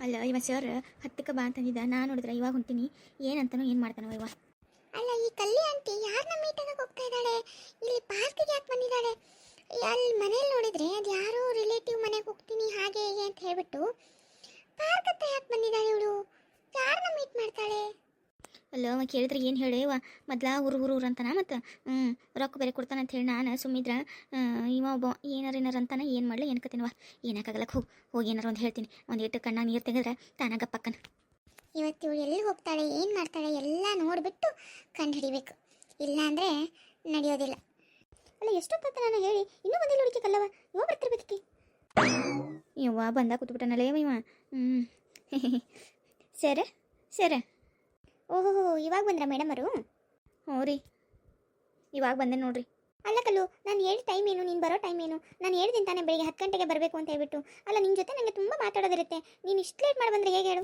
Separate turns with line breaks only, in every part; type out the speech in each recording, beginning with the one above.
ಅಲ್ಲ ಇವ ಸರ್ 10ಕ್ಕೆ ಬಾ ಅಂತಂದಿದ್ದ. ನಾನು ನೋಡಿದ್ರೆ ಇವಾಗ ಹೊಂಟೀನಿ. ಏನಂತಾನೋ ಏನು ಮಾಡ್ತಾನೋ ಇವ.
ಅಲ್ಲ ಈ ಕಲ್ಲಿ ಆಂಟಿ ಯಾರನ್ನ ಮೀಟ್ ಆಗಕ್ಕೆ ಹೋಗ್ತಾ ಇದ್ದಾಳೆ? ಇಲ್ಲಿ ಪಾರ್ಕಿಗೆ ಯಾಕೆ ಬಂದಿದ್ದಾಳೆ? ಅಲ್ಲಿ ಮನೇಲಿ ನೋಡಿದ್ರೆ ಅದು ಯಾರೋ ರಿಲೇಟಿವ್ ಮನೆಗೆ ಹೋಗ್ತೀನಿ ಹಾಗೆ ಹೀಗೆ ಅಂತ ಹೇಳ್ಬಿಟ್ಟು ಪಾರ್ಕ್ ಹತ್ರ ಯಾಕೆ ಬಂದಿದ್ದಾಳೆ ಇವಳು? ಯಾರನ್ನ ಮೀಟ್ ಮಾಡ್ತಾಳೆ?
ಅಲ್ಲ ಅವ ಕೇಳಿದ್ರೆ ಏನು ಹೇಳಿ ಇವ ಮೊದ್ಲ ಊರು ಅಂತಾನ. ಮತ್ತು ರೊಕ್ಕ ಬೇರೆ ಕೊಡ್ತಾನೆ ಅಂತ ಹೇಳಿ ನಾನು ಸುಮ್ಮಿದ್ರ ಇವ ಒಬ್ಬ ಏನಾರ ಅಂತಾನೆ. ಏನು ಮಾಡಲಿ ಏನು ಕತ್ತಿನವ, ಏನಾಕಾಗಲ್ಲ. ಹೋಗಿ ಏನಾರು ಒಂದು ಹೇಳ್ತೀನಿ. ಒಂದು ಇಟ್ಟು ಕಣ್ಣಾಗ ನೀರು ತೆಗೆದ್ರೆ ತಾನಾಗ ಪಕ್ಕನ.
ಇವತ್ತು ಇವಳು ಎಲ್ಲಿ ಹೋಗ್ತಾಳೆ, ಏನು ಮಾಡ್ತಾಳೆ ಎಲ್ಲ ನೋಡಿಬಿಟ್ಟು ಕಂಡು ಹಿಡಿಬೇಕು. ಇಲ್ಲ ಅಂದರೆ ನಡೆಯೋದಿಲ್ಲ. ಅಲ್ಲ ಎಷ್ಟೊತ್ತ ನಾನು ಹೇಳಿ ಇನ್ನೂ ಬಂದಿಲ್ಲ ಹುಡುಕಿ ಕಲ್ಲವ. ಇವ ಬರ್ತಿರ್ಬೇಕಿ.
ಇವ ಬಂದ ಕೂತ್ಬಿಟ್ಟನಲ್ಲ ಇವ. ಸರ ಸರ.
ಓಹೋ ಇವಾಗ ಬಂದ್ರ ಮೇಡಮ್ ಅವರು?
ಹ್ಞೂ ರೀ, ಇವಾಗ ಬಂದೆ ನೋಡ್ರಿ.
ಅಲ್ಲ ಕಲ್ಲು, ನಾನು ಹೇಳಿ ಟೈಮ್ ಏನು, ನೀನು ಬರೋ ಟೈಮ್ ಏನು? ನಾನು ಹೇಳ್ತೀನಿ ತಾನೇ ಬೆಳಿಗ್ಗೆ 10 ಗಂಟೆಗೆ ಬರಬೇಕು ಅಂತ ಹೇಳ್ಬಿಟ್ಟು. ಅಲ್ಲ ನಿನ್ನ ಜೊತೆ ನನಗೆ ತುಂಬ ಮಾತಾಡೋದಿರುತ್ತೆ. ನೀನು ಇಷ್ಟು ಲೇಟ್ ಮಾಡಿ ಬಂದರೆ ಹೇಗೆ ಹೇಳು?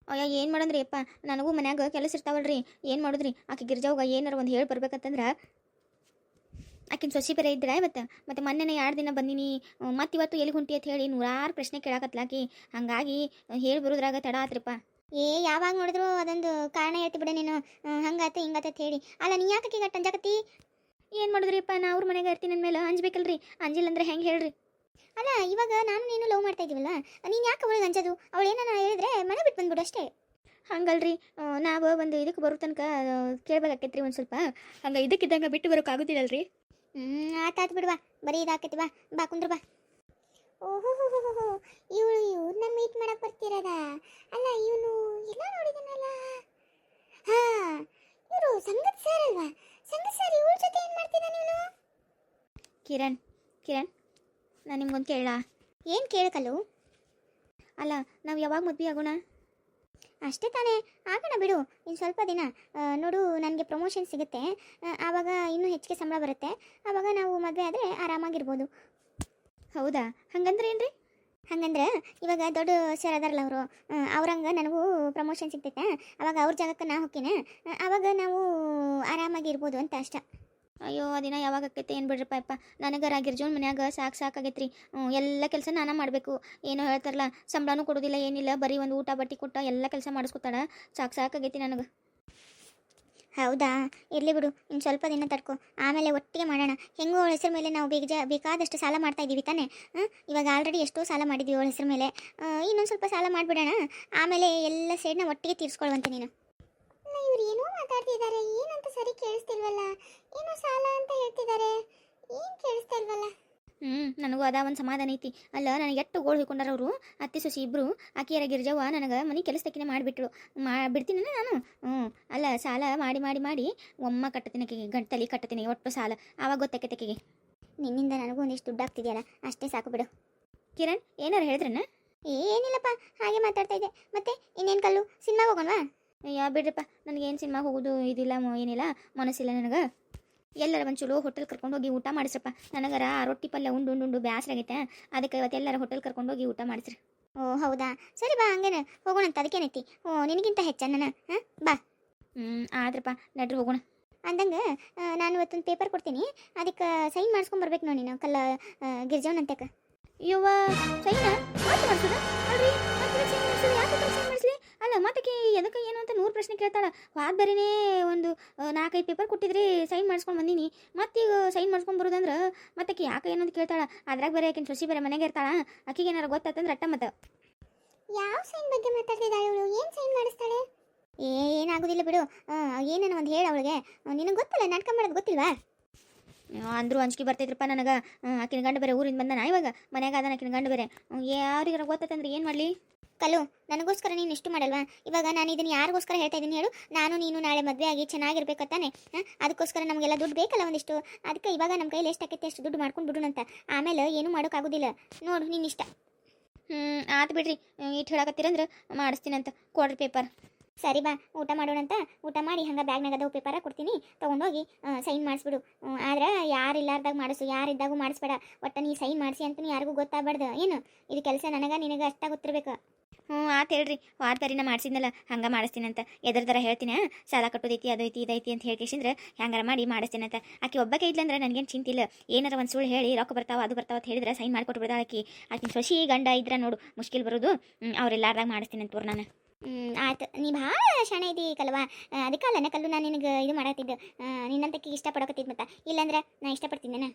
ಅಯ್ಯ ಏನು ಮಾಡಂದ್ರಿ ಅಪ್ಪ, ನನಗೂ ಮನ್ಯಾಗ ಕೆಲಸ ಇರ್ತಾವಲ್ರಿ. ಏನು ಮಾಡಿದ್ರಿ ಆಕೆ ಗಿರ್ಜಾವಾಗ ಏನಾರು ಒಂದು ಹೇಳಿ ಬರ್ಬೇಕಂತಂದ್ರೆ ಆಕಿನ ಸೊಸಿ ಬೇರೆ ಇದ್ರೆ ಇವತ್ತು. ಮತ್ತು ಮೊನ್ನೆ 2 ದಿನ ಬಂದೀನಿ, ಮತ್ತು ಇವತ್ತು ಎಲ್ಲಿ ಹೊಂಟಿ ಅಂತ ಹೇಳಿ 100 ಪ್ರಶ್ನೆ ಕೇಳಾಕತ್ಲಾಕಿ. ಹಾಗಾಗಿ ಹೇಳಿ ಬರೋದ್ರಾಗ ತಡ ಆತ್ರಿಪ್ಪ.
ಯಾವಾಗ ನೋಡಿದ್ರು ಅದೊಂದು ಕಾರಣ ಹೇಳ್ತಿ ಬಿಡ ನೀನು. ಹಂಗಾತ ಹಿಂಗಾತ ಹೇಳಿ. ಅಲ್ಲ ನೀ ಯಾಕೆ ಈಗ ಅಂಜಾಕತ್ತಿ?
ಏನು ಮಾಡಿದ್ರಿಪ್ಪ, ನಾ ಅವ್ರ ಮನೆಗೆ ಇರ್ತೀನಿ ಅಂದಮೇಲೆ ಅಂಜಬೇಕಲ್ರಿ. ಅಂಜಿಲ್ಲ ಅಂದ್ರೆ ಹೆಂಗೆ ಹೇಳ್ರಿ?
ಅಲ್ಲ ಇವಾಗ ನಾನು ನೀನು ಲವ್ ಮಾಡ್ತಾ ಇದೀವಲ್ಲ, ನೀನು ಯಾಕೆ ಅವಳಿಗೆ ಅಂಜೋದು? ಅವಳು ಏನಾನ ಹೇಳಿದ್ರೆ ಮನೆ ಬಿಟ್ಟು ಬಂದ್ಬಿಡು ಅಷ್ಟೇ.
ಹಂಗಲ್ರಿ, ನಾವು ಒಂದು ಇದಕ್ಕೆ ಬರೋ ತನಕ ಕೇಳ್ಬೇಕಾಕೈತ್ರಿ ಒಂದು ಸ್ವಲ್ಪ. ಹಂಗೆ ಇದಕ್ಕಿದ್ದಂಗೆ ಬಿಟ್ಟು ಬರೋಕ್ಕಾಗೋದಿಲ್ಲಲ್ರಿ.
ಆತಾತು ಬಿಡುವ, ಬರೀ ಇದಾಕೈತಿ. ಬಾ ಕುಂದ್ರ ಬಾ. ಓಹೋ ಇವ್ರನ್ನ ಮೀಟ್ ಮಾಡಕ್ ಬರ್ತಿರದ? ಅಲ್ಲ ಇವನು ಎಲ್ಲ ನೋಡಿದನಲ್ಲ. ಹಾ, ಇವರು ಸಂಗತ್ ಸರ್ ಅಲ್ವಾ? ಸಂಗತ್ ಸರ್ ಇವಳ ಜೊತೆ ಏನು ಮಾಡ್ತಿದ್ದಾನೆ ಇವನು?
ಕಿರಣ್, ನಾನು ನಿಮ್ಗೊಂದು ಕೇಳ.
ಏನು ಕೇಳಕಲ್ಲು?
ಅಲ್ಲ ನಾವು ಯಾವಾಗ ಮದ್ವೆ ಆಗೋಣ?
ಅಷ್ಟೇ ತಾನೇ, ಆಗೋಣ ಬಿಡು. ಇನ್ನು ಸ್ವಲ್ಪ ದಿನ ನೋಡು, ನನಗೆ ಪ್ರಮೋಷನ್ ಸಿಗುತ್ತೆ. ಆವಾಗ ಇನ್ನೂ ಹೆಚ್ಚಿಗೆ ಸಂಬಳ ಬರುತ್ತೆ. ಆವಾಗ ನಾವು ಮದುವೆ ಆದರೆ ಆರಾಮಾಗಿರ್ಬೋದು.
ಹೌದಾ? ಹಂಗಂದ್ರೆ ಏನ್ರಿ?
ಹಂಗಂದ್ರೆ ಇವಾಗ ದೊಡ್ಡ ಸರ್ ಅದಾರಲ್ಲ ಅವರು, ಅವ್ರಂಗೆ ನನಗೂ ಪ್ರಮೋಷನ್ ಸಿಗ್ತೈತೆ. ಅವಾಗ ಅವ್ರ ಜಾಗಕ್ಕೆ ನಾ ಹೋಗ್ತೀನಿ. ಆವಾಗ ನಾವು ಆರಾಮಾಗಿರ್ಬೋದು ಅಂತ ಅಷ್ಟ.
ಅಯ್ಯೋ ಅದಿನ ಯಾವಾಗ ಆಕೈತೆ ಏನು ಬಿಡ್ರಪ್ಪ ಅಪ್ಪ. ನನಗರ ಗಿರ್ಜೋನ್ ಮನ್ಯಾಗ ಸಾಕಾಗೈತ್ರಿ. ಎಲ್ಲ ಕೆಲಸ ನಾನೇ ಮಾಡಬೇಕು. ಏನೋ ಹೇಳ್ತಾರಲ್ಲ, ಸಂಬಳನೂ ಕೊಡೋದಿಲ್ಲ ಏನಿಲ್ಲ, ಬರೀ ಒಂದು ಊಟ ಬಟ್ಟೆ ಕೊಟ್ಟ ಎಲ್ಲ ಕೆಲಸ ಮಾಡಿಸ್ಕೊತಾಳ. ಸಾಕಾಗೈತಿ ನನಗೆ.
ಹೌದಾ, ಇರಲಿ ಬಿಡು, ಇನ್ನು ಸ್ವಲ್ಪ ದಿನ ತಡ್ಕೊ. ಆಮೇಲೆ ಒಟ್ಟಿಗೆ ಮಾಡೋಣ. ಹೆಂಗೂ ಅವಳ ಹೆಸರು ಮೇಲೆ ನಾವು ಬೇಕಾದಷ್ಟು ಸಾಲ ಮಾಡ್ತಾ ಇದ್ದೀವಿ ತಾನೇ. ಇವಾಗ ಆಲ್ರೆಡಿ ಎಷ್ಟೋ ಸಾಲ ಮಾಡಿದ್ದೀವಿ ಅವಳ ಹೆಸರು ಮೇಲೆ. ಇನ್ನೊಂದು ಸ್ವಲ್ಪ ಸಾಲ ಮಾಡಿಬಿಡೋಣ. ಆಮೇಲೆ ಎಲ್ಲ ಸೇಡ್ನ ಒಟ್ಟಿಗೆ ತೀರಿಸ್ಕೊಳ್ಳುವಂತೆ ನೀನು. ಇವ್ರು ಏನೋ ಮಾತಾಡ್ತಿದ್ದಾರೆ, ಏನಂತ ಸರಿ ಕೇಳಿಸ್ತಿಲ್ವಲ್ಲ. ಏನೋ ಸಾಲ ಅಂತ ಹೇಳ್ತಿದ್ದಾರೆ, ಏನು ಕೇಳಿಸ್ತಾ ಇಲ್ವಲ್ಲ.
ನನಗೂ ಅದ ಒಂದು ಸಮಾಧಾನ ಐತಿ. ಅಲ್ಲ ನನಗೆ ಎಷ್ಟು ಗೋಳು ಹಿಡ್ಕೊಂಡಾರ ಅವರು, ಅತ್ತೆ ಸೊಸಿ ಇಬ್ಬರು. ಆಕೆಯರ ಗಿರ್ಜವ್ವ ನನಗೆ ಮನೆ ಕೆಲಸದಕ್ಕಿನೇ ಮಾಡಿಬಿಟ್ರು. ಬಿಡ್ತೀನಿ ನಾನು. ಅಲ್ಲ ಸಾಲ ಮಾಡಿ ಒಮ್ಮ ಕಟ್ಟತೀನಿ, ಗಂಟಲಿ ಕಟ್ಟತೀನಿ ಒಟ್ಟು ಸಾಲ. ಆವಾಗ ಗೊತ್ತಾಕೈತೆ.
ನಿನ್ನಿಂದ ನನಗೂ ಒಂದಿಷ್ಟು ದುಡ್ಡು ಆಗ್ತಿದೆಯಲ್ಲ, ಅಷ್ಟೇ ಸಾಕು ಬಿಡು.
ಕಿರಣ್, ಏನಾರು ಹೇಳಿದ್ರನ್ನ?
ಏನಿಲ್ಲಪ್ಪ, ಹಾಗೆ ಮಾತಾಡ್ತಾ ಇದ್ದೆ. ಮತ್ತೆ ಇನ್ನೇನು ಕಲ್ಲು, ಸಿನಿಮಾಗೆ ಹೋಗೋಣವಾ?
ಬಿಡ್ರಪ್ಪ, ನನಗೇನು ಸಿನಿಮಾ ಹೋಗೋದು ಇದಿಲ್ಲ, ಏನಿಲ್ಲ, ಮನಸ್ಸಿಲ್ಲ ನನಗೆ. ಎಲ್ಲರ ಒಂದು ಚಲೋ ಹೋಟೆಲ್ ಕರ್ಕೊಂಡೋಗಿ ಊಟ ಮಾಡಿಸ್ರಪ್ಪ. ನನಗರ ರೊಟ್ಟಿ ಪಲ್ಯ ಉಂಡು ಬೇಸರ ಆಗೈತೆ. ಅದಕ್ಕೆ ಇವತ್ತೆಲ್ಲರ ಹೋಟೆಲ್ ಕರ್ಕೊಂಡೋಗಿ ಊಟ ಮಾಡಿಸ್ರಿ.
ಓ ಹೌದಾ, ಸರಿ ಬಾ, ಹಂಗೇನೆ ಹೋಗೋಣಂತ. ಅದಕ್ಕೇನೈತಿ? ನಿನಗಿಂತ ಹೆಚ್ಚ ನನ್ನ. ಬಾ.
ಆದ್ರಪ್ಪ, ನಡ್ರಿ ಹೋಗೋಣ.
ಅಂದಂಗೆ ನಾನು ಇವತ್ತೊಂದು ಪೇಪರ್ ಕೊಡ್ತೀನಿ, ಅದಕ್ಕೆ ಸೈನ್ ಮಾಡಿಸ್ಕೊಂಬರ್ಬೇಕು ನೋಡಿ ನೀನು. ಕಲ್ಲ ಗಿರ್ಜವನ್ ಅಂತಕ್ಕೆ.
ಇವ ಸೈನ ಮತ್ತೆ ಮಾಡ್ಸೋದ? ಅಲ್ರಿ, ಯಾಕೆ ಸೈನ್ ಮಾಡಿಸ್ಲಿ? ಅಲ್ಲ ಮತ್ತಕ್ಕೆ ಎದಕ್ಕೆ ಏನು ಅಂತ 100 ಪ್ರಶ್ನೆ ಕೇಳ್ತಾಳ. ವಾದ ಬೇರೆನೇ ಒಂದು 4-5 ಪೇಪರ್ ಕೊಟ್ಟಿದ್ರಿ, ಸೈನ್ ಮಾಡಿಸ್ಕೊಂಡು ಬಂದೀನಿ. ಮತ್ತೀಗ ಸೈನ್ ಮಾಡಿಸ್ಕೊಂಡು ಬರೋದಂದ್ರೆ ಮತ್ತಕ್ಕೆ ಯಾಕೆ ಏನಂತ ಕೇಳ್ತಾಳ. ಅದ್ರಾಗ ಬೇರೆ ಆಕಿನ ಸೊಸಿ ಬೇರೆ ಮನೆಗೆ ಇರ್ತಾಳ. ಆಕಿಗೆ ಏನಾರು ಗೊತ್ತಾತಂದ್ರೆ ಅಟ್ಟ ಮತ್ತೆ.
ಯಾವ ಸೈನ್ ಬಗ್ಗೆ ಮಾತಾಡ್ತಿದ್ದಾಳೆ ಇವಳು? ಏನು ಸೈನ್ ಮಾಡಿಸ್ತಾಳೆ? ಏನಾಗೋದಿಲ್ಲ ಬಿಡು. ಏನೇನೋ ಒಂದು ಹೇಳ ಅವಳಿಗೆ. ನಿನಗೆ ಗೊತ್ತಲ್ಲ, ನಾಟಕ ಮಾಡೋದು ಗೊತ್ತಿಲ್ವಾ?
ಅಂದರೂ ಅಂಜಿಕೆ ಬರ್ತೈತ್ರಪ್ಪ ನನಗೆ. ಆಕಿನ ಗಂಡ ಬೇರೆ ಊರಿಂದ ಬಂದಾನ, ಇವಾಗ ಮನ್ಯಾಗ ಅದಾನ ಆಕಿನ ಗಂಡ ಬೇರೆ. ಯಾರಿಗಾರ ಗೊತ್ತಾತಂದ್ರೆ ಏನು ಮಾಡಲಿ?
ಕಲ್ಲು, ನನಗೋಸ್ಕರ ನೀನು ಇಷ್ಟು ಮಾಡಲ್ವಾ? ಇವಾಗ ನಾನು ಇದನ್ನು ಯಾರಿಗೋಸ್ಕರ ಹೇಳ್ತಾ ಇದ್ದೀನಿ ಹೇಳು? ನಾನು ನೀನು ನಾಳೆ ಮದುವೆ ಆಗಿ ಚೆನ್ನಾಗಿರ್ಬೇಕತ್ತಾನೆ. ಅದಕ್ಕೋಸ್ಕರ ನಮಗೆಲ್ಲ ದುಡ್ಡು ಬೇಕಲ್ಲ ಒಂದಿಷ್ಟು. ಅದಕ್ಕೆ ಇವಾಗ ನಮ್ಮ ಕೈಯಲ್ಲಿ ಎಷ್ಟಾಕೈತೆ ಅಷ್ಟು ದುಡ್ಡು ಮಾಡ್ಕೊಂಡು ಬಿಡೋಣಂತ. ಆಮೇಲೆ ಏನೂ ಮಾಡೋಕ್ಕಾಗೋದಿಲ್ಲ ನೋಡು, ನಿನ್ನ ಇಷ್ಟ.
ಆತು ಬಿಡ್ರಿ, ಇಟ್ಟು ಹೇಳಕತ್ತೀರಂದ್ರೆ ಮಾಡಿಸ್ತೀನಂತ. ಕೊಡ್ರಿ ಪೇಪರ್.
ಸರಿ ಬಾ, ಊಟ ಮಾಡೋಣಂತ. ಊಟ ಮಾಡಿ ಹಂಗೆ ಬ್ಯಾಗ್ನಾಗ ಅದಾವು ಪೇಪರ ಕೊಡ್ತೀನಿ, ತೊಗೊಂಡೋಗಿ ಸೈನ್ ಮಾಡಿಸ್ಬಿಡು. ಆದ್ರೆ ಯಾರು ಇಲ್ಲಾರ್ದಾಗ ಮಾಡಿಸು, ಯಾರಿದ್ದಾಗೂ ಮಾಡಿಸ್ಬೇಡ. ಒಟ್ಟು ನೀ ಸೈನ್ ಮಾಡಿಸಿ ಅಂತ ಯಾರಿಗೂ ಗೊತ್ತಾಗಬಾರ್ದು. ಏನು ಇದು ಕೆಲಸ ನನಗೆ ನಿನಗೆ ಅಷ್ಟ ಗೊತ್ತಿರ್ಬೇಕು.
ಹ್ಞೂ ಆತು ಹೇಳ್ರಿ ವಾರ ಬರೀನ ಮಾಡಿಸಿದ್ನಲ್ಲ ಹಂಗೆ ಮಾಡಿಸ್ತೀನಂತ ಎದ್ರದರ ಹೇಳ್ತೀನಿ ಸಾಲ ಕಟ್ಟೋದೈತಿ ಅದೈತಿ ಇದೈತಿ ಅಂತ ಹೇಳ್ಕೇಶಂದ್ರೆ ಹೆಂಗಾರ ಮಾಡಿ ಮಾಡಿಸ್ತೀನಂತ ಆಕೆ ಒಬ್ಬಕ್ಕೆ ಇದ್ಲಂದ್ರೆ ನನಗೇನು ಚಿಂತಿಲ್ಲ ಏನಾರ ಒಂದು ಸುಳ್ಳು ಹೇಳಿ ರೊಕ್ಕ ಬರ್ತಾವ ಅದು ಬರ್ತಾವ ಅಂತ ಹೇಳಿದ್ರೆ ಸೈನ್ ಮಾಡಿಕೊಟ್ಬಿಡ್ದ ಆಕಿನ ಸೊಸಿ ಗಂಡ ಇದ್ರೆ ನೋಡು ಮುಷ್ಕಿಲ್ ಬರೋದು ಅವ್ರೆಲ್ಲಾರ್ದಾಗ ಮಾಡಿಸ್ತೀನಿ ತೋರ್ ನಾನು.
ಆಯ್ತು ನೀ ಭಾಳ ಶಾಣೆ ಇದಿ ಕಲ್ವಾ, ಅದಕ್ಕಲ್ಲನ ಕಲ್ಲು ನಾನು ನಿನಗೆ ಇದು ಮಾಡತ್ತಿದ್ದು ನಿನ್ನಂತಕ್ಕೆ ಇಷ್ಟಪಡಕತ್ತಿದ್ದು ಮತ್ತೆ ಇಲ್ಲಾಂದ್ರೆ ನಾ ಇಷ್ಟಪಡ್ತೀನಿ.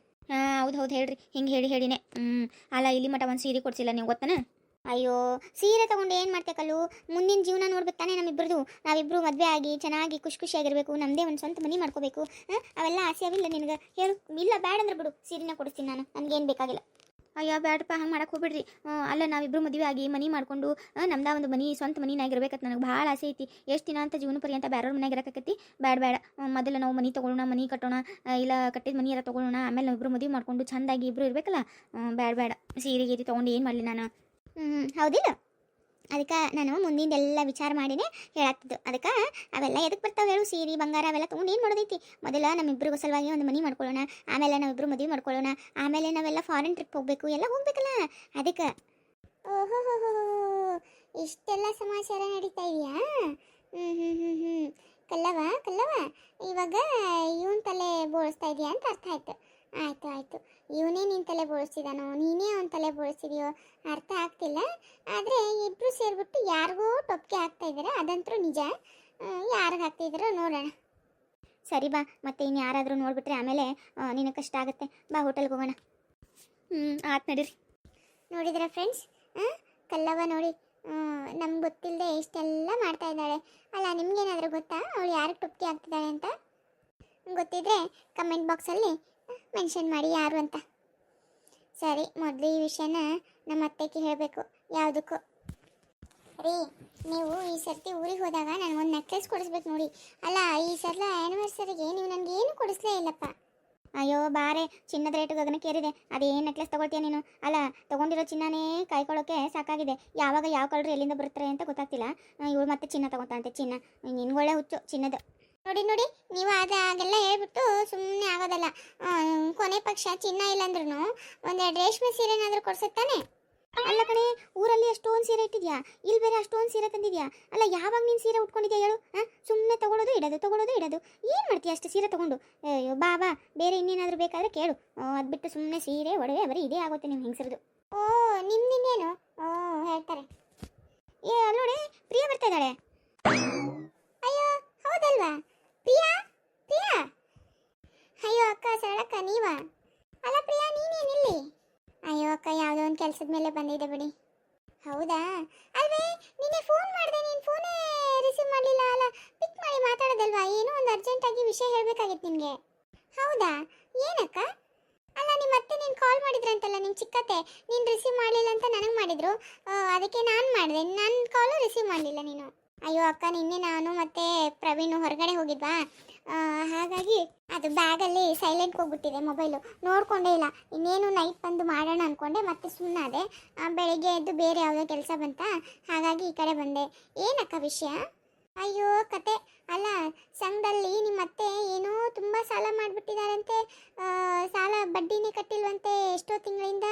ಹೌದು ಹೌದು ಹೇಳ್ರಿ ಹಿಂಗೆ ಹೇಳಿನೇ ಅಲ್ಲ ಇಲ್ಲಿ ಮಟ ಒಂದು ಸೀರೆ ಕೊಡ್ಸಿಲ್ಲ ನೀವು ಗೊತ್ತನ.
ಅಯ್ಯೋ ಸೀರೆ ತಗೊಂಡು ಏನು ಮಾಡ್ತೆ ಕಲ್ಲು, ಮುಂದಿನ ಜೀವನ ನೋಡ್ಬೇಕು ತಾನೇ ನಮ್ಮಿಬ್ಬರದು. ನಾವಿಬ್ಬರು ಮದುವೆ ಆಗಿ ಚೆನ್ನಾಗಿ ಖುಷಿಯಾಗಿರಬೇಕು, ನಮ್ಮದೇ ಒಂದು ಸ್ವಂತ ಮನೆ ಮಾಡ್ಕೋಬೇಕು. ಅವೆಲ್ಲ ಆಸೆ ಅವಿಲ್ಲ ನಿನಗೆ ಹೇಳು. ಇಲ್ಲ ಬ್ಯಾಡ ಅಂದ್ರೆ ಬಿಡು, ಸೀರೆನ ಕೊಡಿಸ್ತೀನಿ ನಾನು, ನನಗೇನು ಬೇಕಾಗಿಲ್ಲ.
ಅಯ್ಯೋ ಬ್ಯಾಡಪ್ಪ ಹಂಗೆ ಮಾಡಕ್ಕೆ ಹೋಗ್ಬಿಡ್ರಿ. ಅಲ್ಲ ನಾವಿಬ್ಬರು ಮದುವೆ ಆಗಿ ಮನೆ ಮಾಡ್ಕೊಂಡು ನಮ್ದು ಒಂದು ಮನೆ ಸ್ವಂತ ಮನೆಯಾಗ ಇರ್ಬೇಕಂತ ನನಗೆ ಭಾಳ ಆಸೆ ಐತಿ. ಎಷ್ಟು ದಿನ ಅಂತ ಜೀವನ ಪರ್ಯಂತ ಬೇರೆಯವ್ರ ಮನೆಯಾಗ ಇರಕತ್ತಿ. ಬೇಡ ಮೊದಲು ನಾವು ಮನೆ ತೊಗೊಳ್ಳೋಣ, ಮನೆ ಕಟ್ಟೋಣ, ಇಲ್ಲ ಕಟ್ಟಿದ ಮನೆ ಎಲ್ಲ ತೊಗೊಳ್ಳೋಣ, ಆಮೇಲೆ ನಾವಿಬ್ಬರು ಮದುವೆ ಮಾಡ್ಕೊಂಡು ಚೆಂದಾಗಿ ಇಬ್ಬರು ಇರಬೇಕಲ್ಲ. ಬೇಡ ಸೀರೆ ಗೀರೆ ತೊಗೊಂಡು ಏನು ಮಾಡಲಿ ನಾನು.
ಹೌದಿಲ್ಲ, ಅದಕ್ಕೆ ನಾನು ಮುಂದಿಂದೆಲ್ಲ ವಿಚಾರ ಮಾಡಿನೇ ಹೇಳಾಕ್ತಿದ್ದು. ಅದಕ್ಕೆ ಅವೆಲ್ಲ ಎದಕ್ಕೆ ಬರ್ತಾವೆ ಹೇಳು, ಸೀರೆ ಬಂಗಾರ ಅವೆಲ್ಲ ತೊಗೊಂಡು ಏನು ಮಾಡೋದೈತಿ. ಮೊದಲ ನಮ್ಮಿಬ್ಬರಿಗೂ ಸಲುವಾಗಿ ಒಂದು ಮನೆ ಮಾಡ್ಕೊಳ್ಳೋಣ, ಆಮೇಲೆ ನಾವಿಬ್ಬರು ಮದುವೆ ಮಾಡ್ಕೊಳ್ಳೋಣ, ಆಮೇಲೆ ನಾವೆಲ್ಲ ಫಾರಿನ್ ಟ್ರಿಪ್ ಹೋಗಬೇಕು, ಎಲ್ಲ ಹೋಗ್ಬೇಕಲ್ಲ ಅದಕ್ಕೆ. ಓಹೋ ಇಷ್ಟೆಲ್ಲ ಸಮಾಚಾರ ನಡೀತಾ ಇದೆಯಾ? ಕಲ್ಲವ ಇವಾಗ ಇವನ್ ತಲೆ ಬೋಳಿಸ್ತಾ ಇದೆಯಾ ಅಂತ ಅರ್ಥ ಆಯ್ತು. ಆಯಿತು ಇವನೇ ನಿನ್ನ ತಲೆ ಬೋಳಿಸ್ತಿದ್ದಾನೋ ನೀನೇ ಅವನ ತಲೆ ಬೋಳಿಸ್ತಿದೆಯೋ ಅರ್ಥ ಆಗ್ತಿಲ್ಲ. ಆದರೆ ಇಬ್ಬರು ಸೇರಿಬಿಟ್ಟು ಯಾರಿಗೋ ಟೊಪ್ಪಿಗೆ ಹಾಕ್ತಾ ಇದ್ದಾರೆ, ಅದಂತರೂ ನಿಜ. ಯಾರಿಗೆ ಹಾಕ್ತಿದ್ದಾರೋ ನೋಡೋಣ. ಸರಿ ಬಾ, ಮತ್ತೆ ಇನ್ನು ಯಾರಾದರೂ ನೋಡಿಬಿಟ್ರೆ ಆಮೇಲೆ ನಿನಗೆ ಕಷ್ಟ ಆಗುತ್ತೆ. ಬಾ ಹೋಟೆಲ್ಗೆ ಹೋಗೋಣ.
ಆತು ನಡೀರಿ.
ನೋಡಿದ್ರೆ ಫ್ರೆಂಡ್ಸ್, ಕಲ್ಲವ್ವ ನೋಡಿ ನಮ್ಗೆ ಗೊತ್ತಿಲ್ಲದೆ ಇಷ್ಟೆಲ್ಲ ಮಾಡ್ತಾ ಇದ್ದಾಳೆ. ಅಲ್ಲ ನಿಮ್ಗೇನಾದರೂ ಗೊತ್ತಾ ಅವಳು ಯಾರಿಗೆ ಟೊಪ್ಪಿಗೆ ಹಾಕ್ತಿದ್ದಾಳೆ ಅಂತ? ಗೊತ್ತಿದ್ರೆ ಕಮೆಂಟ್ ಬಾಕ್ಸಲ್ಲಿ ಮೆನ್ಷನ್ ಮಾಡಿ ಯಾರು ಅಂತ. ಸರಿ, ಮೊದಲು ಈ ವಿಷಯನ ನಮ್ಮ ಅತ್ತೆಗೆ ಹೇಳಬೇಕು. ಯಾವುದಕ್ಕೂ ರೀ, ನೀವು ಈ ಸರ್ತಿ ಊರಿಗೆ ಹೋದಾಗ ನನಗೊಂದು ನೆಕ್ಲೆಸ್ ಕೊಡಿಸ್ಬೇಕು ನೋಡಿ. ಅಲ್ಲ ಈ ಸಲ ಆ್ಯನಿವರ್ಸರಿಗೆ ನೀವು ನನಗೆ ಏನು ಕೊಡಿಸ್ಲೇ ಇಲ್ಲಪ್ಪ. ಅಯ್ಯೋ ಬಾರೆ, ಚಿನ್ನದ ರೇಟು ಗಗನಕ್ಕೇರಿದೆ, ಅದೇನು ನೆಕ್ಲೆಸ್ ತೊಗೊಳ್ತೀಯ ನೀನು? ಅಲ್ಲ ತೊಗೊಂಡಿರೋ ಚಿನ್ನನೇ ಕಾಯ್ಕೊಳ್ಳೋಕೆ ಸಾಕಾಗಿದೆ. ಯಾವಾಗ ಯಾವ ಕಲರ್ ಎಲ್ಲಿಂದ ಬರ್ತಾರೆ ಅಂತ ಗೊತ್ತಾಗ್ತಿಲ್ಲ. ಇವಳು ಮತ್ತೆ ಚಿನ್ನ ತೊಗೊತಾಂತೆ. ಚಿನ್ನ ನಿನ್ಗೊಳ್ಳೆ ಹುಚ್ಚು ಚಿನ್ನದ. ನೋಡಿ ನೀವು ಹಾಗೆಲ್ಲ ಹೇಳ್ಬಿಟ್ಟು ಸುಮ್ಮನೆ ಆಗೋದಲ್ಲ. ಕೊನೆ ಪಕ್ಷ ಚಿನ್ನ ಇಲ್ಲಾಂದ್ರೂ ಒಂದೆರಡು ರೇಷ್ಮೆ ಸೀರೆನಾದರೂ ಕೊಡ್ಸುತ್ತಾನೆ. ಅಲ್ಲ ಕಣೆ, ಊರಲ್ಲಿ ಅಷ್ಟೊಂದು ಸೀರೆ ಇಟ್ಟಿದ್ಯಾ, ಇಲ್ಲಿ ಬೇರೆ ಅಷ್ಟೊಂದು ಸೀರೆ ತಂದಿದ್ಯಾ. ಅಲ್ಲ ಯಾವಾಗ ನೀನು ಸೀರೆ ಉಟ್ಕೊಂಡಿದ್ಯಾ ಹೇಳು? ಸುಮ್ಮನೆ ತೊಗೊಳೋದು ಇಡೋದು ಏನು ಮಾಡ್ತೀಯ ಅಷ್ಟು ಸೀರೆ ತೊಗೊಂಡು? ಅಯ್ಯೋ ಬಾ ಬೇರೆ ಇನ್ನೇನಾದರೂ ಬೇಕಾದರೆ ಕೇಳು. ಅದು ಬಿಟ್ಟು ಸುಮ್ಮನೆ ಸೀರೆ ಒಡವೆ ಬರೀ ಇದೇ ಆಗುತ್ತೆ ನಿಮ್ಮ ಹೆಂಗಸರದು. ಓ ನಿನ್ನೇನು ಹೇಳ್ತಾರೆ. ನೋಡಿ ಪ್ರಿಯಾ ಬರ್ತಾ ಇದ್ದಾಳೆ. ಅಯ್ಯೋ ಹೌದಲ್ವಾ ಪ್ರಿಯಾ? ಅಯ್ಯೋ ಅಕ್ಕ ಸರಳಕ್ಕ ನೀವಾ? ಅಲ್ಲ ಪ್ರಿಯಾ ನೀನೇನಿಲ್ಲಿ? ಅಯ್ಯೋ ಅಕ್ಕ ಯಾವುದೋ ಒಂದು ಕೆಲಸದ ಮೇಲೆ ಬಂದಿದೆ ಬಿಡಿ. ಹೌದಾ? ಅಲ್ವೇ ನಿನ್ನೆ ಫೋನ್ ಮಾಡಿದೆ, ನೀನು ಫೋನೇ ರಿಸೀವ್ ಮಾಡಲಿಲ್ಲ. ಅಲ್ಲ ಪಿಕ್ ಮಾಡಿ ಮಾತಾಡೋದಲ್ವಾ? ಏನೋ ಒಂದು ಅರ್ಜೆಂಟಾಗಿ ವಿಷಯ ಹೇಳಬೇಕಾಗಿತ್ತು ನಿನಗೆ. ಹೌದಾ? ಏನಕ್ಕ? ಅಲ್ಲ ನಿಮ್ಮ ಅತ್ತೆ ನೀನು ಕಾಲ್ ಮಾಡಿದ್ರಂತಲ್ಲ, ನಿಮ್ಮ ಚಿಕ್ಕತ್ತೆ, ನೀನು ರಿಸೀವ್ ಮಾಡಲಿಲ್ಲ ಅಂತ ನನಗೆ ಮಾಡಿದ್ರು. ಅದಕ್ಕೆ ನಾನು ಮಾಡಿದೆ, ನನ್ನ ಕಾಲು ರಿಸೀವ್ ಮಾಡಲಿಲ್ಲ ನೀನು. ಅಯ್ಯೋ ಅಕ್ಕ, ನಿನ್ನೆ ನಾನು ಮತ್ತು ಪ್ರವೀಣ್ ಹೊರಗಡೆ ಹೋಗಿದ್ವಾ, ಹಾಗಾಗಿ ಅದು ಬ್ಯಾಗಲ್ಲಿ ಸೈಲೆಂಟ್ ಹೋಗ್ಬಿಟ್ಟಿದೆ ಮೊಬೈಲು, ನೋಡಿಕೊಂಡೇ ಇಲ್ಲ. ಇನ್ನೇನು ನೈಟ್ ಬಂದು ಮಾಡೋಣ ಅಂದ್ಕೊಂಡೆ, ಮತ್ತೆ ಸುಮ್ಮನಾದೆ. ಬೆಳಿಗ್ಗೆ ಎದ್ದು ಬೇರೆ ಯಾವುದೋ ಕೆಲಸ ಬಂತ, ಹಾಗಾಗಿ ಈ ಕಡೆ ಬಂದೆ. ಏನಕ್ಕ ವಿಷಯ? ಅಯ್ಯೋ ಕತೆ, ಅಲ್ಲ ಸಂಘದಲ್ಲಿ ನಿಮ್ಮ ಅತ್ತೆ ಏನೋ ತುಂಬ ಸಾಲ ಮಾಡಿಬಿಟ್ಟಿದ್ದಾರಂತೆ. ಸಾಲ ಬಡ್ಡಿನೇ ಕಟ್ಟಿಲ್ವಂತೆ ಎಷ್ಟೋ ತಿಂಗಳಿಂದ.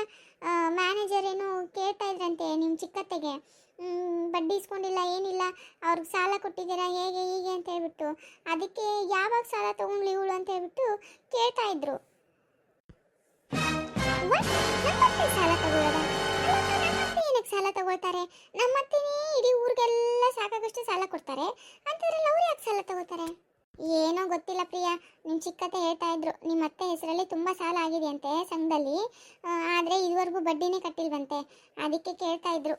ಮ್ಯಾನೇಜರ್ ಏನೋ ಕೇಳ್ತಾ ಇದ್ರಂತೆ ನಿಮ್ಮ ಚಿಕ್ಕತ್ತೆಗೆ, ಬಡ್ಡಿ ಇಸ್ಕೊಂಡಿಲ್ಲ ಏನಿಲ್ಲ, ಅವ್ರಿಗೆ ಸಾಲ ಕೊಟ್ಟಿದ್ದೀರಾ ಹೇಗೆ ಹೀಗೆ ಅಂತ ಹೇಳ್ಬಿಟ್ಟು. ಅದಕ್ಕೆ ಯಾವಾಗ ಸಾಲ ತೊಗೊಂಡ್ಲಿ ಇವಳು ಅಂತ ಹೇಳ್ಬಿಟ್ಟು ಕೇಳ್ತಾ ಇದ್ರು. ಸಾಲ ತಗೊಳ್ಳೋದ? ನಮ್ಮತ್ತೆ ಏನಕ್ಕೆ ಸಾಲ ತಗೊಳ್ತಾರೆ? ನಮ್ಮತ್ತೆನೇ ಇಡೀ ಊರಿಗೆಲ್ಲ ಸಾಕಾಗಷ್ಟು ಸಾಲ ಕೊಡ್ತಾರೆ ಅಂತದ್ರಲ್ಲಿ ಅವ್ರು ಯಾಕೆ ಸಾಲ ತಗೋತಾರೆ? ಏನೋ ಗೊತ್ತಿಲ್ಲ ಪ್ರಿಯಾ, ನಿಮ್ಮ ಚಿಕ್ಕತ್ತೆ ಹೇಳ್ತಾ ಇದ್ರು ನಿಮ್ಮ ಅತ್ತೆ ಹೆಸರಲ್ಲಿ ತುಂಬ ಸಾಲ ಆಗಿದೆ ಅಂತೆ ಸಂಘದಲ್ಲಿ. ಆದರೆ ಇದುವರೆಗೂ ಬಡ್ಡಿನೇ ಕಟ್ಟಿಲ್ವಂತೆ, ಅದಕ್ಕೆ ಕೇಳ್ತಾ ಇದ್ರು.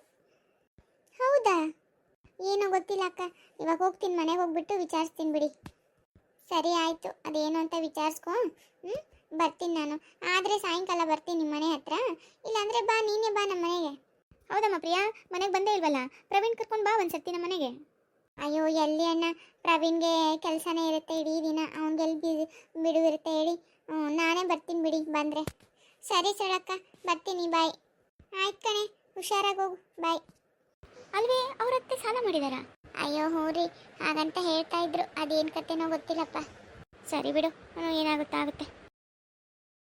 ಹೌದಾ? ಏನೋ ಗೊತ್ತಿಲ್ಲ ಅಕ್ಕ, ಇವಾಗ ಹೋಗ್ತೀನಿ, ಮನೆಗೆ ಹೋಗ್ಬಿಟ್ಟು ವಿಚಾರಿಸ್ತೀನಿ ಬಿಡಿ. ಸರಿ ಆಯಿತು, ಅದೇನು ಅಂತ ವಿಚಾರಿಸ್ಕೊ. ಬರ್ತೀನಿ ನಾನು. ಆದರೆ ಸಾಯಂಕಾಲ ಬರ್ತೀನಿ ನಿಮ್ಮ ಮನೆ ಹತ್ರ, ಇಲ್ಲಾಂದರೆ ಬಾ ನೀನೇ ಬಾ ನಮ್ಮ ಮನೆಗೆ. ಹೌದಮ್ಮ ಪ್ರಿಯಾ, ಮನೆಗೆ ಬಂದೇ ಇಲ್ವಲ್ಲ? ಪ್ರವೀಣ್ ಕರ್ಕೊಂಡು ಬಾ ಒಂದು ಸರ್ತಿ ನಮ್ಮ ಮನೆಗೆ. ಅಯ್ಯೋ ಎಲ್ಲಿ ಅಣ್ಣ, ಪ್ರವೀಣ್ಗೆ ಕೆಲಸನೇ ಇರುತ್ತೆ ಇಡೀ ದಿನ, ಅವನಿಗೆಲ್ಲಿ ಬಿಡುವಿರುತ್ತೆ ಹೇಳಿ. ನಾನೇ ಬರ್ತೀನಿ ಬಿಡಿ ಬಂದರೆ. ಸರಿ ಸರಳಕ್ಕ, ಬರ್ತೀನಿ, ಬಾಯ್. ಆಯ್ತು ಕಣೆ, ಹುಷಾರಾಗಿ ಹೋಗು, ಬಾಯ್. ಅಲ್ವೇ ಅವ್ರ ಅತ್ತೆ ಸಾಲ ಮಾಡಿದಾರ? ಅಯ್ಯೋ ಹ್ಞೂ ರೀ, ಹಾಗಂತ ಹೇಳ್ತಾ ಇದ್ರು, ಅದೇನು ಕತೆನೋ ಗೊತ್ತಿಲ್ಲಪ್ಪ. ಸರಿ ಬಿಡು, ಏನಾಗುತ್ತಾ ಆಗುತ್ತೆ.